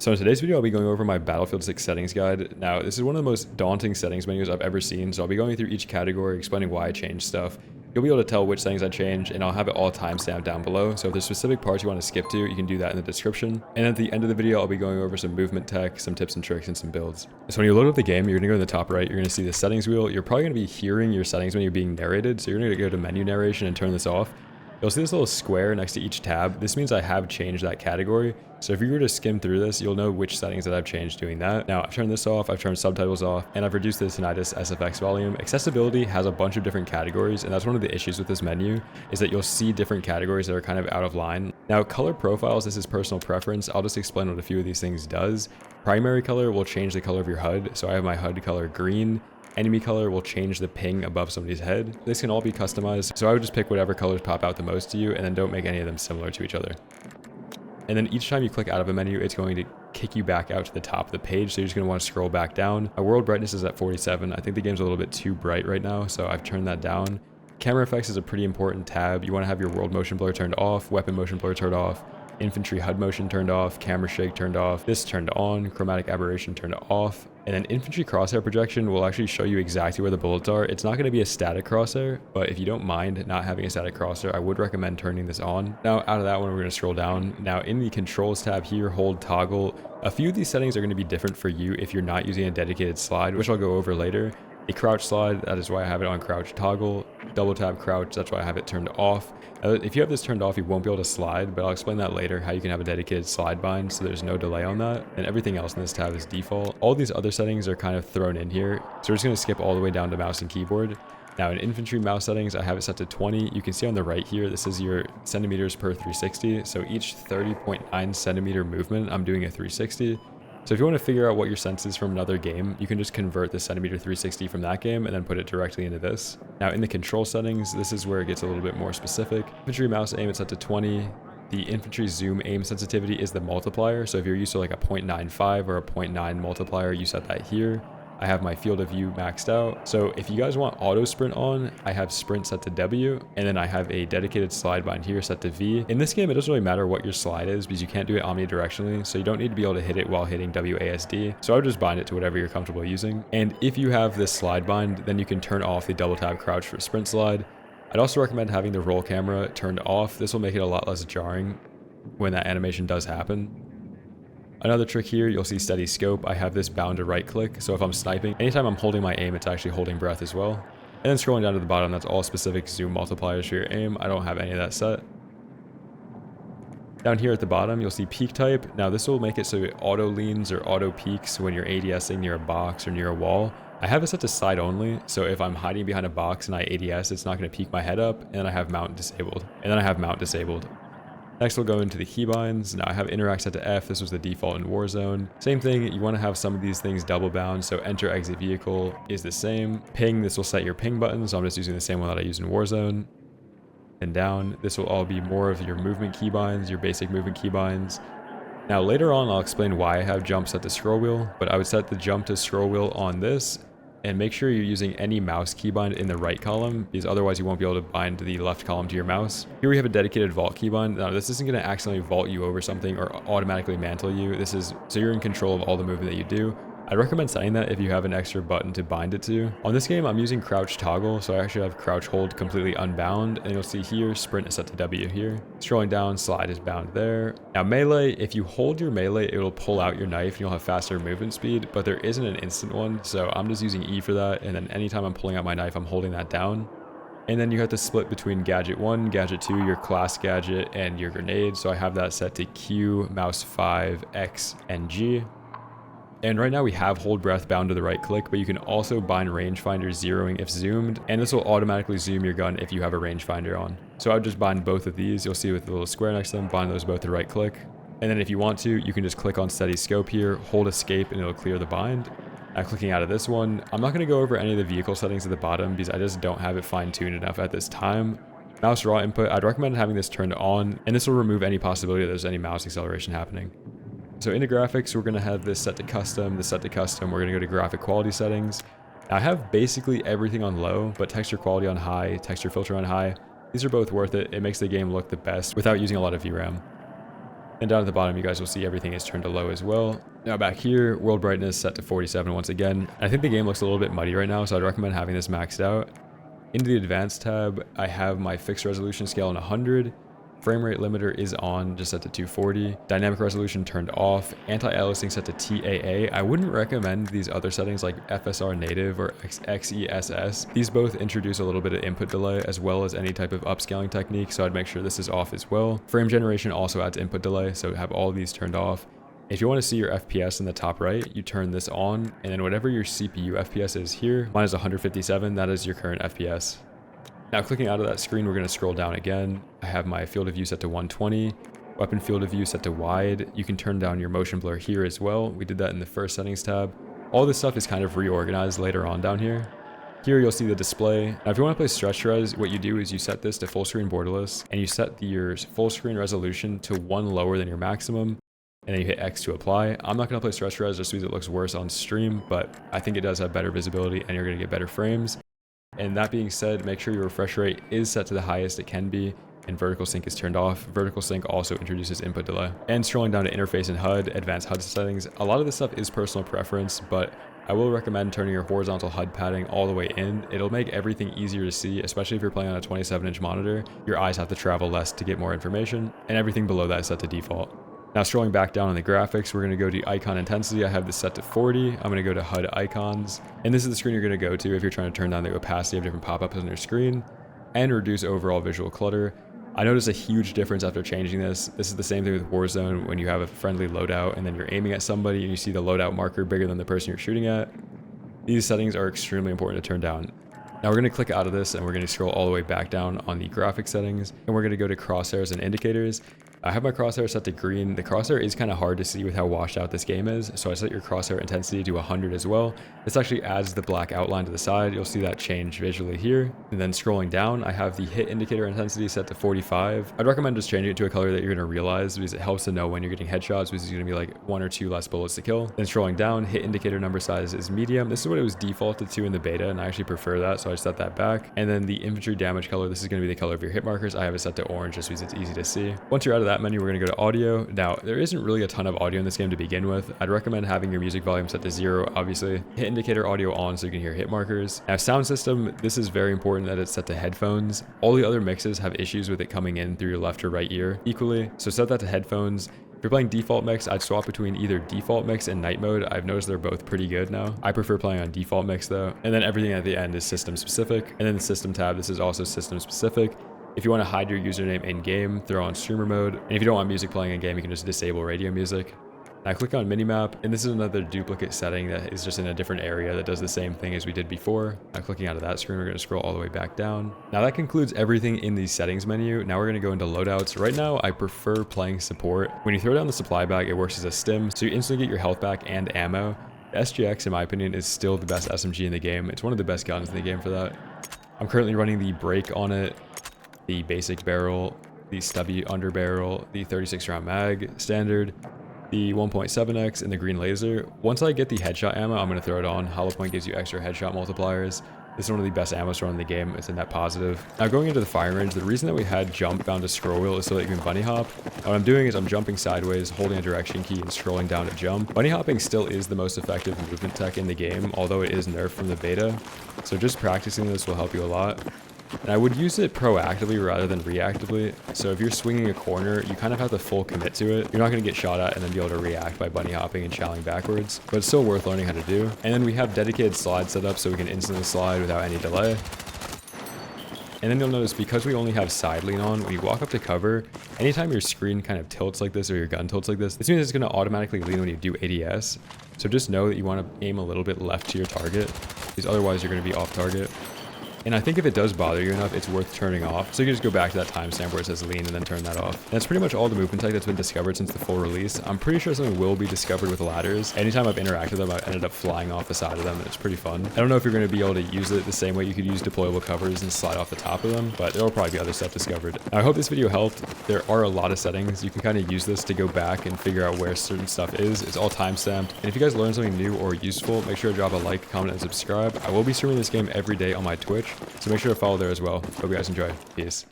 So in today's video, I'll be going over my Battlefield 6 settings guide. Now, this is one of the most daunting settings menus I've ever seen, so I'll be going through each category, explaining why I changed stuff. You'll be able to tell which settings I changed, and I'll have it all timestamped down below, so if there's specific parts you want to skip to, you can do that in the description. And at the end of the video, I'll be going over some movement tech, some tips and tricks, and some builds. So when you load up the game, you're going to go in the top right, you're going to see the settings wheel. You're probably going to be hearing your settings when you're being narrated, so you're going to go to menu narration and turn this off. You'll see this little square next to each tab. This means I have changed that category. So if you were to skim through this, you'll know which settings that I've changed doing that. Now, I've turned this off, I've turned subtitles off, and I've reduced the tinnitus SFX volume. Accessibility has a bunch of different categories, and that's one of the issues with this menu, is that you'll see different categories that are kind of out of line. Now, color profiles, this is personal preference. I'll just explain what a few of these things does. Primary color will change the color of your HUD. So I have my HUD color green. Enemy color will change the ping above somebody's head. This can all be customized, so I would just pick whatever colors pop out the most to you, and then don't make any of them similar to each other. And then each time you click out of a menu, it's going to kick you back out to the top of the page, so you're just going to want to scroll back down. My world brightness is at 47. I think the game's a little bit too bright right now, so I've turned that down. Camera effects is a pretty important tab. You want to have your world motion blur turned off, weapon motion blur turned off, infantry HUD motion turned off, camera shake turned off, this turned on, chromatic aberration turned off, and then infantry crosshair projection will actually show you exactly where the bullets are. It's not going to be a static crosshair, but if you don't mind not having a static crosshair, I would recommend turning this on. Now, out of that one, we're going to scroll down. Now, in the controls tab here, hold toggle. A few of these settings are going to be different for you if you're not using a dedicated slide, which I'll go over later. A crouch slide, that is why I have it on crouch toggle. Double tap crouch, that's why I have it turned off. If you have this turned off, you won't be able to slide, but I'll explain that later, how you can have a dedicated slide bind so there's no delay on that. And everything else in this tab is default. All these other settings are kind of thrown in here, so we're just going to skip all the way down to mouse and keyboard. Now in infantry mouse settings, I have it set to 20. You can see on the right here, this is your centimeters per 360. So each 30.9 centimeter movement, I'm doing a 360. So if you want to figure out what your sense is from another game, you can just convert the centimeter 360 from that game and then put it directly into this. Now in the control settings, this is where it gets a little bit more specific. Infantry mouse aim, it's set to 20. The infantry zoom aim sensitivity is the multiplier. So if you're used to like a 0.95 or a 0.9 multiplier, you set that here. I have my field of view maxed out. So if you guys want auto sprint on, I have sprint set to W, and then I have a dedicated slide bind here set to V. In this game, it doesn't really matter what your slide is because you can't do it omnidirectionally, so you don't need to be able to hit it while hitting WASD. So I would just bind it to whatever you're comfortable using. And if you have this slide bind, then you can turn off the double tap crouch for sprint slide. I'd also recommend having the roll camera turned off. This will make it a lot less jarring when that animation does happen. Another trick here, you'll see steady scope. I have this bound to right click, so if I'm sniping, anytime I'm holding my aim, it's actually holding breath as well. And then scrolling down to the bottom, that's all specific zoom multipliers for your aim. I don't have any of that set. Down here at the bottom, you'll see peak type. Now this will make it so it auto leans or auto peaks when you're ADSing near a box or near a wall. I have it set to side only, so if I'm hiding behind a box and I ADS, it's not going to peak my head up, and then I have mount disabled. And then I have mount disabled. Next, we'll go into the keybinds. Now I have interact set to F. This was the default in Warzone. Same thing, you want to have some of these things double bound, so enter exit vehicle is the same. Ping, this will set your ping button, so I'm just using the same one that I use in Warzone. And down, this will all be more of your movement keybinds, your basic movement keybinds. Now later on, I'll explain why I have jump set to scroll wheel, but I would set the jump to scroll wheel on this, and make sure you're using any mouse keybind in the right column, because otherwise you won't be able to bind the left column to your mouse. Here we have a dedicated vault keybind. Now this isn't going to accidentally vault you over something or automatically mantle you. This is so you're in control of all the movement that you do. I'd recommend setting that if you have an extra button to bind it to. On this game, I'm using crouch toggle, so I actually have crouch hold completely unbound, and you'll see here, sprint is set to W here. Scrolling down, slide is bound there. Now melee, if you hold your melee, it will pull out your knife and you'll have faster movement speed, but there isn't an instant one, so I'm just using E for that, and then anytime I'm pulling out my knife, I'm holding that down. And then you have to split between gadget 1, gadget 2, your class gadget, and your grenade, so I have that set to Q, mouse 5, X, and G. And right now we have hold breath bound to the right click, but you can also bind rangefinder zeroing if zoomed, and this will automatically zoom your gun if you have a rangefinder on. So I would just bind both of these. You'll see with the little square next to them, bind those both to right click. And then if you want to, you can just click on steady scope here, hold escape, and it'll clear the bind. Now clicking out of this one, I'm not going to go over any of the vehicle settings at the bottom because I just don't have it fine-tuned enough at this time. Mouse raw input, I'd recommend having this turned on, and this will remove any possibility that there's any mouse acceleration happening. So into graphics, we're going to have this set to custom, this set to custom. We're going to go to graphic quality settings. Now, I have basically everything on low, but texture quality on high, texture filter on high. These are both worth it. It makes the game look the best without using a lot of VRAM. And down at the bottom, you guys will see everything is turned to low as well. Now back here, world brightness set to 47 once again. I think the game looks a little bit muddy right now, so I'd recommend having this maxed out. Into the advanced tab, I have my fixed resolution scale on 100. Frame rate limiter is on, just set to 240. Dynamic resolution turned off. Anti-aliasing set to TAA. I wouldn't recommend these other settings like FSR native or XESS. These both introduce a little bit of input delay as well as any type of upscaling technique, so I'd make sure this is off as well. Frame generation also adds input delay, so have all of these turned off. If you want to see your FPS in the top right, you turn this on, and then whatever your CPU FPS is here, mine is 157, that is your current FPS. Now clicking out of that screen, we're going to scroll down again. I have my field of view set to 120, weapon field of view set to wide. You can turn down your motion blur here as well. We did that in the first settings tab. All this stuff is kind of reorganized later on down here. Here you'll see the display. Now if you want to play stretch res, what you do is you set this to full screen borderless, and you set your full screen resolution to 1 lower than your maximum, and then you hit X to apply. I'm not going to play stretch res just because it looks worse on stream, but I think it does have better visibility and you're going to get better frames. And that being said, make sure your refresh rate is set to the highest it can be, and vertical sync is turned off. Vertical sync also introduces input delay. And scrolling down to interface and HUD, advanced HUD settings, a lot of this stuff is personal preference, but I will recommend turning your horizontal HUD padding all the way in. It'll make everything easier to see, especially if you're playing on a 27-inch monitor. Your eyes have to travel less to get more information, and everything below that is set to default. Now scrolling back down on the graphics, we're going to go to icon intensity. I have this set to 40. I'm going to go to HUD icons. And this is the screen you're going to go to if you're trying to turn down the opacity of different pop-ups on your screen and reduce overall visual clutter. I noticed a huge difference after changing this. This is the same thing with Warzone when you have a friendly loadout and then you're aiming at somebody and you see the loadout marker bigger than the person you're shooting at. These settings are extremely important to turn down. Now we're going to click out of this and we're going to scroll all the way back down on the graphic settings, and we're going to go to crosshairs and indicators. I have my crosshair set to green. The crosshair is kind of hard to see with how washed out this game is, so I set your crosshair intensity to 100 as well. This actually adds the black outline to the side. You'll see that change visually here. And then scrolling down, I have the hit indicator intensity set to 45. I'd recommend just changing it to a color that you're going to realize, because it helps to know when you're getting headshots, because it's going to be like 1 or 2 less bullets to kill. Then scrolling down, hit indicator number size is medium. This is what it was defaulted to in the beta, and I actually prefer that, so I set that back. And then the infantry damage color, this is going to be the color of your hit markers. I have it set to orange just because it's easy to see. Once you're out of that menu, we're going to go to audio. Now, there isn't really a ton of audio in this game to begin with. I'd recommend having your music volume set to 0, obviously. Hit indicator audio on so you can hear hit markers. Now, sound system, this is very important that it's set to headphones. All the other mixes have issues with it coming in through your left or right ear equally, so set that to headphones. If you're playing default mix, I'd swap between either default mix and night mode. I've noticed they're both pretty good now. I prefer playing on default mix though. And then everything at the end is system specific. And then the system tab, this is also system specific. If you want to hide your username in game, throw on streamer mode. And if you don't want music playing in game, you can just disable radio music. Now click on minimap, and this is another duplicate setting that is just in a different area that does the same thing as we did before. Now clicking out of that screen, we're going to scroll all the way back down. Now that concludes everything in the settings menu. Now we're going to go into loadouts. Right now, I prefer playing support. When you throw down the supply bag, it works as a stim, so you instantly get your health back and ammo. The SGX, in my opinion, is still the best SMG in the game. It's one of the best guns in the game for that. I'm currently running the brake on it, the basic barrel, the stubby under barrel, the 36 round mag, standard, the 1.7x, and the green laser. Once I get the headshot ammo, I'm going to throw it on. Hollow point gives you extra headshot multipliers. This is one of the best ammo thrown in the game. It's a net positive. Now going into the firing range, the reason that we had jump bound to scroll wheel is so that you can bunny hop. And what I'm doing is I'm jumping sideways, holding a direction key, and scrolling down to jump. Bunny hopping still is the most effective movement tech in the game, although it is nerfed from the beta. So just practicing this will help you a lot. And I would use it proactively rather than reactively. So if you're swinging a corner, you kind of have to full commit to it. You're not going to get shot at and then be able to react by bunny hopping and chowing backwards, but it's still worth learning how to do. And then we have dedicated slide set up so we can instantly slide without any delay. And then you'll notice because we only have side lean on, when you walk up to cover, anytime your screen kind of tilts like this or your gun tilts like this means it's going to automatically lean when you do ADS. So just know that you want to aim a little bit left to your target, because otherwise you're going to be off target. And I think if it does bother you enough, it's worth turning off. So you can just go back to that timestamp where it says lean and then turn that off. And that's pretty much all the movement tech that's been discovered since the full release. I'm pretty sure something will be discovered with ladders. Anytime I've interacted with them, I've ended up flying off the side of them, and it's pretty fun. I don't know if you're going to be able to use it the same way you could use deployable covers and slide off the top of them, but there will probably be other stuff discovered. Now, I hope this video helped. There are a lot of settings. You can kind of use this to go back and figure out where certain stuff is. It's all timestamped. And if you guys learned something new or useful, make sure to drop a like, comment, and subscribe. I will be streaming this game every day on my Twitch, so make sure to follow there as well. Hope you guys enjoy. Peace.